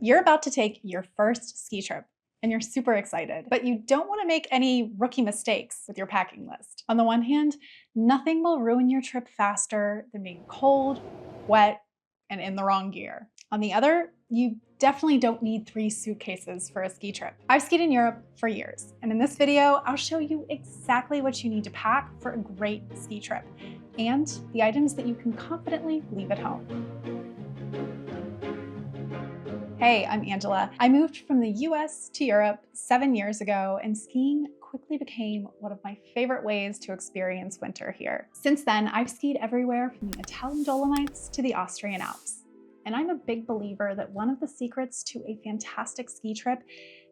You're about to take your first ski trip and you're super excited, but you don't want to make any rookie mistakes with your packing list. On the one hand, nothing will ruin your trip faster than being cold, wet, and in the wrong gear. On the other, you definitely don't need 3 suitcases for a ski trip. I've skied in Europe for years, and in this video, I'll show you exactly what you need to pack for a great ski trip and the items that you can confidently leave at home. Hey, I'm Angela. I moved from the US to Europe 7 years ago, and skiing quickly became one of my favorite ways to experience winter here. Since then, I've skied everywhere from the Italian Dolomites to the Austrian Alps. And I'm a big believer that one of the secrets to a fantastic ski trip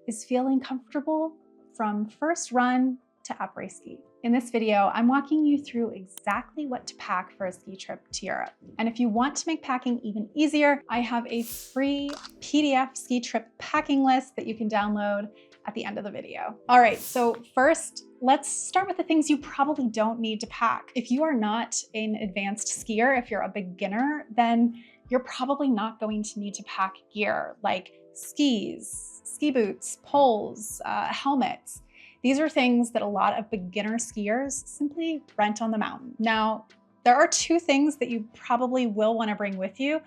is feeling comfortable from first run to après-ski. In this video, I'm walking you through exactly what to pack for a ski trip to Europe. And if you want to make packing even easier, I have a free PDF ski trip packing list that you can download at the end of the video. All right, so first, let's start with the things you probably don't need to pack. If you are not an advanced skier, if you're a beginner, then you're probably not going to need to pack gear like skis, ski boots, poles, helmets. These are things that a lot of beginner skiers simply rent on the mountain. Now, there are 2 things that you probably will want to bring with you,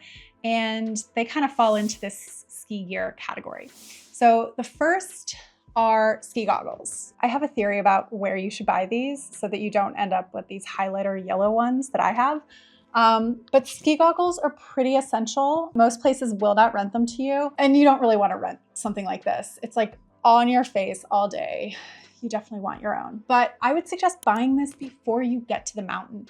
and they kind of fall into this ski gear category. So the first are ski goggles. I have a theory about where you should buy these so that you don't end up with these highlighter yellow ones that I have. But ski goggles are pretty essential. Most places will not rent them to you, and you don't really want to rent something like this. It's like on your face all day. You definitely want your own. But I would suggest buying this before you get to the mountain.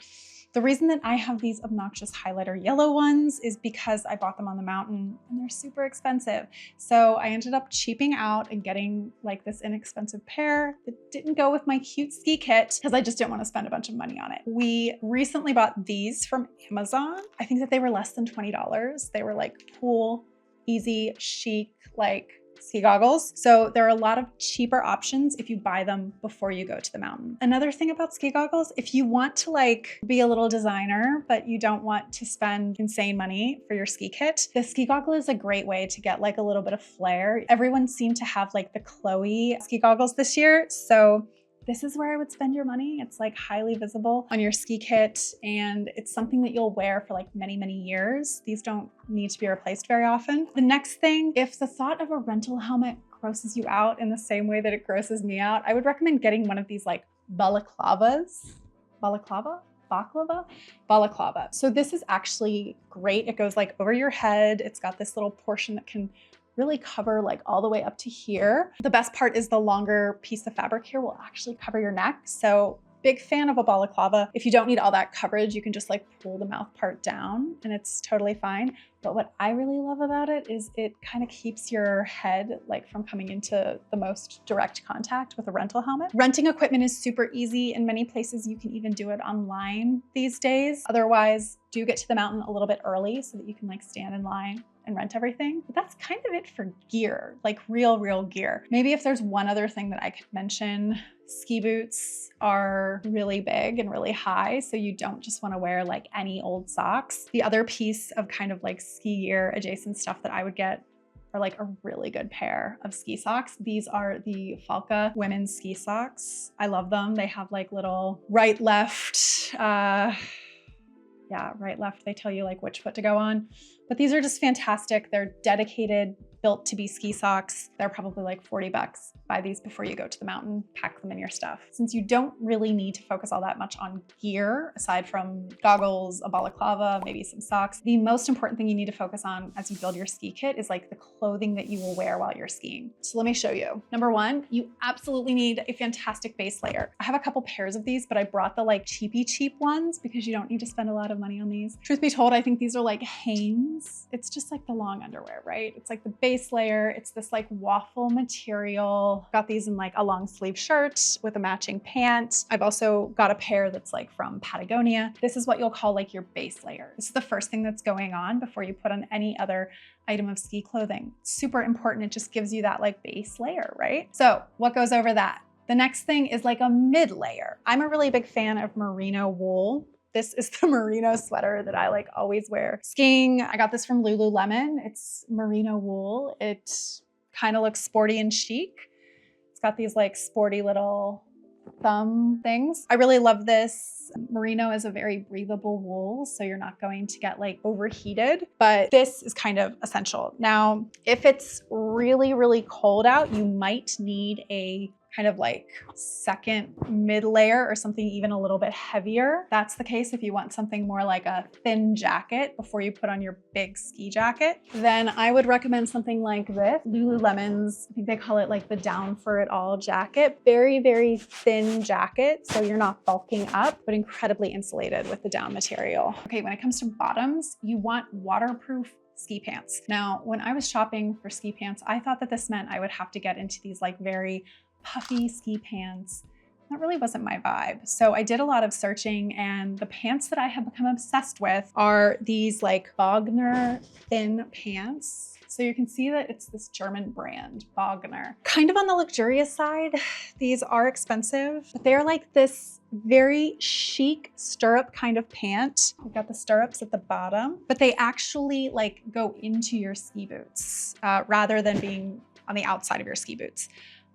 The reason that I have these obnoxious highlighter yellow ones is because I bought them on the mountain and they're super expensive. So I ended up cheaping out and getting like this inexpensive pair that didn't go with my cute ski kit because I just didn't want to spend a bunch of money on it. We recently bought these from Amazon. I think that they were less than $20. They were like cool, easy, chic, like ski goggles. So there are a lot of cheaper options if you buy them before you go to the mountain. Another thing about ski goggles, if you want to like be a little designer, but you don't want to spend insane money for your ski kit, the ski goggle is a great way to get like a little bit of flair. Everyone seemed to have like the Chloe ski goggles this year. So this is where I would spend your money. It's like highly visible on your ski kit, and it's something that you'll wear for like many, many years. These don't need to be replaced very often. The next thing, if the thought of a rental helmet grosses you out in the same way that it grosses me out, I would recommend getting one of these like balaklavas. Balaklava. So this is actually great. It goes like over your head. It's got this little portion that can really cover like all the way up to here. The best part is the longer piece of fabric here will actually cover your neck. So big fan of a balaclava. If you don't need all that coverage, you can just like pull the mouth part down and it's totally fine. But what I really love about it is it kind of keeps your head like from coming into the most direct contact with a rental helmet. Renting equipment is super easy. In many places, you can even do it online these days. Otherwise, do get to the mountain a little bit early so that you can like stand in line and rent everything. But that's kind of it for gear, like real gear. Maybe if there's one other thing that I could mention, ski boots are really big and really high, so you don't just want to wear like any old socks. The other piece of kind of like ski gear adjacent stuff that I would get are like a really good pair of ski socks. These are the Falca women's ski socks. I love them. They have like little right, left, right, left. They tell you like which foot to go on. But these are just fantastic. They're dedicated, built to be ski socks. They're probably like 40 bucks. Buy these before you go to the mountain, pack them in your stuff. Since you don't really need to focus all that much on gear, aside from goggles, a balaclava, maybe some socks, the most important thing you need to focus on as you build your ski kit is like the clothing that you will wear while you're skiing. So let me show you. Number 1, you absolutely need a fantastic base layer. I have a couple pairs of these, but I brought the like cheap ones because you don't need to spend a lot of money on these. Truth be told, I think these are like Hanes. It's just like the long underwear, right? It's like the base layer. It's this like waffle material. Got these in like a long sleeve shirt with a matching pant. I've also got a pair that's like from Patagonia. This is what you'll call like your base layer. This is the first thing that's going on before you put on any other item of ski clothing. Super important. It just gives you that like base layer, right? So what goes over that? The next thing is like a mid layer. I'm a really big fan of merino wool. This is the merino sweater that I like always wear skiing. I got this from Lululemon. It's merino wool. It kind of looks sporty and chic. It's got these like sporty little thumb things. I really love this. Merino is a very breathable wool, so you're not going to get like overheated, but this is kind of essential. Now, if it's really, really cold out, you might need a kind of like second mid layer or something even a little bit heavier. That's the case if you want something more like a thin jacket before you put on your big ski jacket. Then I would recommend something like this. Lululemon's, I think they call it like the Down for It All jacket. Very, very thin jacket, so you're not bulking up, but incredibly insulated with the down material. Okay, when it comes to bottoms, you want waterproof ski pants. Now, when I was shopping for ski pants, I thought that this meant I would have to get into these like very puffy ski pants. That really wasn't my vibe. So I did a lot of searching, and the pants that I have become obsessed with are these like Bogner thin pants. So you can see that it's this German brand, Bogner. Kind of on the luxurious side. These are expensive, but they're like this very chic stirrup kind of pant. We've got the stirrups at the bottom, but they actually like go into your ski boots rather than being on the outside of your ski boots.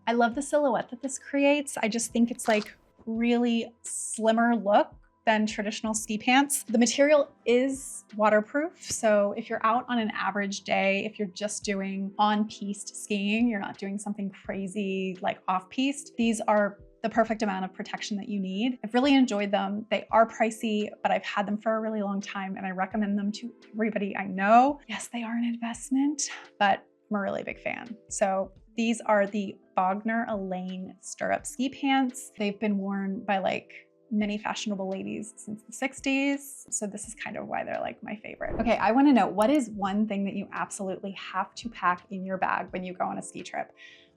I love the silhouette that this creates. I just think it's like really slimmer look than traditional ski pants. The material is waterproof. So if you're out on an average day, if you're just doing on-piste skiing, you're not doing something crazy like off-piste, these are the perfect amount of protection that you need. I've really enjoyed them. They are pricey, but I've had them for a really long time and I recommend them to everybody I know. Yes, they are an investment, but I'm a really big fan. So these are the Bogner Elaine stirrup ski pants. They've been worn by like many fashionable ladies since the 60s. So this is kind of why they're like my favorite. Okay, I wanna know, what is one thing that you absolutely have to pack in your bag when you go on a ski trip?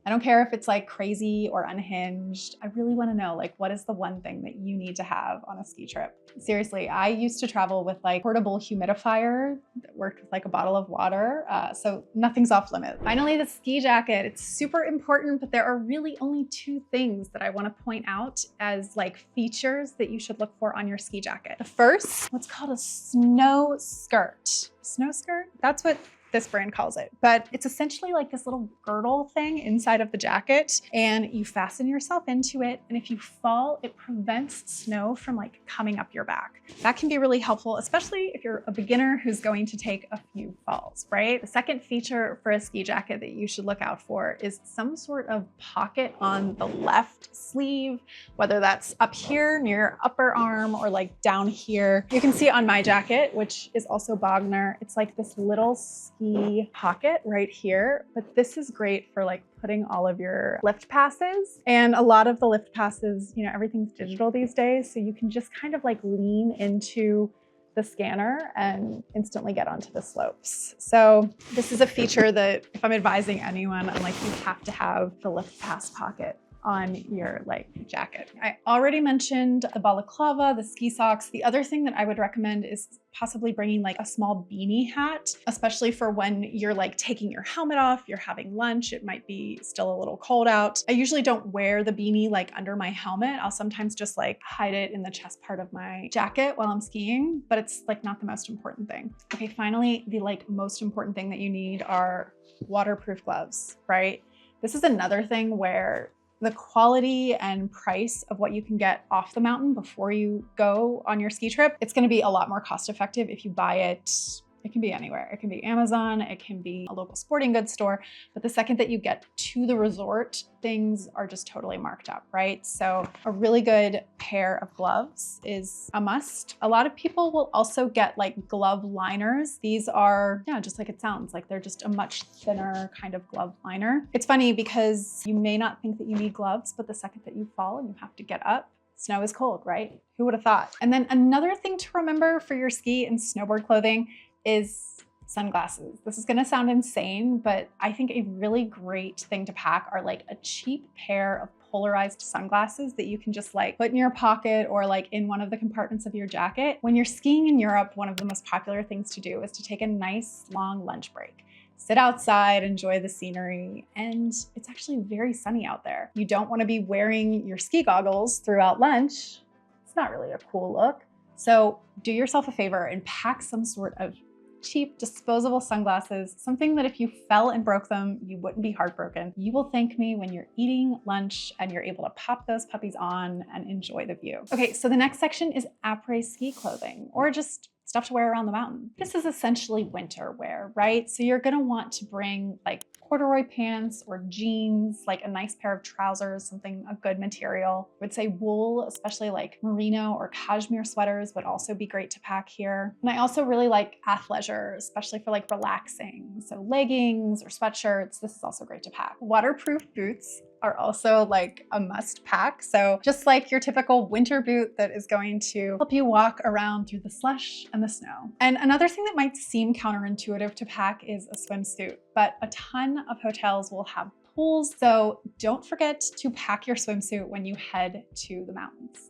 I don't care if it's like crazy or unhinged. I really wanna know, like, what is the one thing that you need to have on a ski trip? Seriously, I used to travel with like portable humidifier that worked with like a bottle of water. So nothing's off limits. Finally, the ski jacket. It's super important, but there are really only two things that I wanna point out as like features that you should look for on your ski jacket. The first, what's called a snow skirt. Snow skirt? That's what this brand calls it, but it's essentially like this little girdle thing inside of the jacket, and you fasten yourself into it, and if you fall, it prevents snow from like coming up your back. That can be really helpful, especially if you're a beginner who's going to take a few falls, right? The second feature for a ski jacket that you should look out for is some sort of pocket on the left sleeve, whether that's up here near your upper arm or like down here. You can see on my jacket, which is also Bogner, it's like this little pocket right here, but this is great for like putting all of your lift passes. And a lot of the lift passes, you know, everything's digital these days, so you can just kind of like lean into the scanner and instantly get onto the slopes. So this is a feature that if I'm advising anyone, I'm like, you have to have the lift pass pocket on your like jacket. I already mentioned the balaklava, the ski socks. The other thing that I would recommend is possibly bringing like a small beanie hat, especially for when you're like taking your helmet off, you're having lunch, it might be still a little cold out. I usually don't wear the beanie like under my helmet. I'll sometimes just like hide it in the chest part of my jacket while I'm skiing, but it's like not the most important thing. Okay, finally, the like most important thing that you need are waterproof gloves, right? This is another thing where the quality and price of what you can get off the mountain before you go on your ski trip, it's gonna be a lot more cost effective if you buy it. It can be anywhere. It can be Amazon, it can be a local sporting goods store, but the second that you get to the resort, things are just totally marked up, right? So a really good pair of gloves is a must. A lot of people will also get like glove liners. These are, yeah, just like it sounds, like they're just a much thinner kind of glove liner. It's funny because you may not think that you need gloves, but the second that you fall and you have to get up, snow is cold, right? Who would have thought? And then another thing to remember for your ski and snowboard clothing is sunglasses. This is gonna sound insane, but I think a really great thing to pack are like a cheap pair of polarized sunglasses that you can just like put in your pocket or like in one of the compartments of your jacket. When you're skiing in Europe, one of the most popular things to do is to take a nice long lunch break. Sit outside, enjoy the scenery, and it's actually very sunny out there. You don't wanna be wearing your ski goggles throughout lunch. It's not really a cool look. So do yourself a favor and pack some sort of cheap disposable sunglasses, something that if you fell and broke them, you wouldn't be heartbroken. You will thank me when you're eating lunch and you're able to pop those puppies on and enjoy the view. Okay, so the next section is après-ski clothing, or just stuff to wear around the mountain. This is essentially winter wear, right? So you're gonna want to bring like corduroy pants or jeans, like a nice pair of trousers, something a good material. I would say wool, especially like merino or cashmere sweaters would also be great to pack here. And I also really like athleisure, especially for like relaxing. So leggings or sweatshirts, this is also great to pack. Waterproof boots are also like a must pack. So just like your typical winter boot that is going to help you walk around through the slush and the snow. And another thing that might seem counterintuitive to pack is a swimsuit, but a ton of hotels will have pools. So don't forget to pack your swimsuit when you head to the mountains.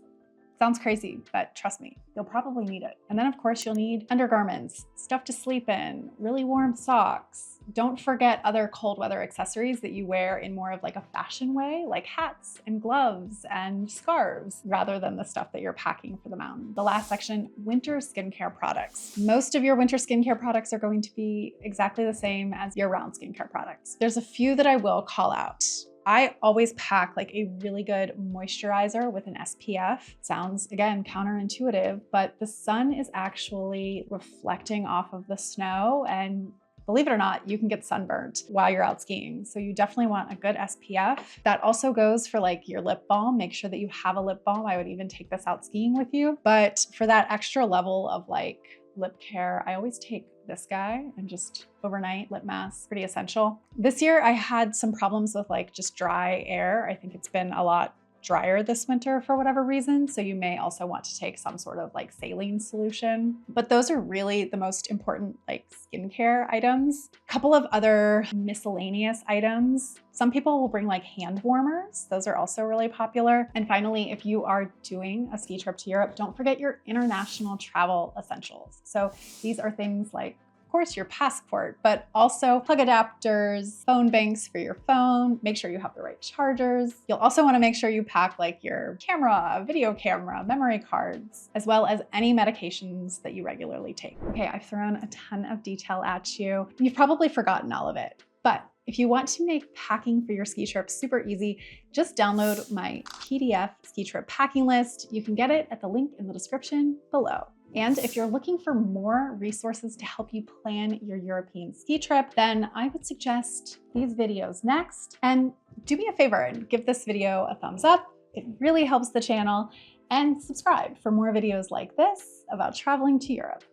Sounds crazy, but trust me, you'll probably need it. And then of course you'll need undergarments, stuff to sleep in, really warm socks. Don't forget other cold weather accessories that you wear in more of like a fashion way, like hats and gloves and scarves, rather than the stuff that you're packing for the mountain. The last section, winter skincare products. Most of your winter skincare products are going to be exactly the same as year-round skincare products. There's a few that I will call out. I always pack like a really good moisturizer with an SPF. Sounds, again, counterintuitive, but the sun is actually reflecting off of the snow, and believe it or not, you can get sunburned while you're out skiing. So you definitely want a good SPF. That also goes for like your lip balm. Make sure that you have a lip balm. I would even take this out skiing with you. But for that extra level of like lip care, I always take this guy and just overnight lip mask, pretty essential. This year I had some problems with like just dry air. I think it's been a lot drier this winter for whatever reason. So you may also want to take some sort of like saline solution. But those are really the most important like skincare items. A couple of other miscellaneous items. Some people will bring like hand warmers. Those are also really popular. And finally, if you are doing a ski trip to Europe, don't forget your international travel essentials. So these are things like, of course, your passport, but also plug adapters, phone banks for your phone. Make sure you have the right chargers. You'll also want to make sure you pack like your camera, video camera, memory cards, as well as any medications that you regularly take. Okay, I've thrown a ton of detail at you. You've probably forgotten all of it, but if you want to make packing for your ski trip super easy, just download my PDF ski trip packing list. You can get it at the link in the description below. And if you're looking for more resources to help you plan your European ski trip, then I would suggest these videos next. And do me a favor and give this video a thumbs up. It really helps the channel. And subscribe for more videos like this about traveling to Europe.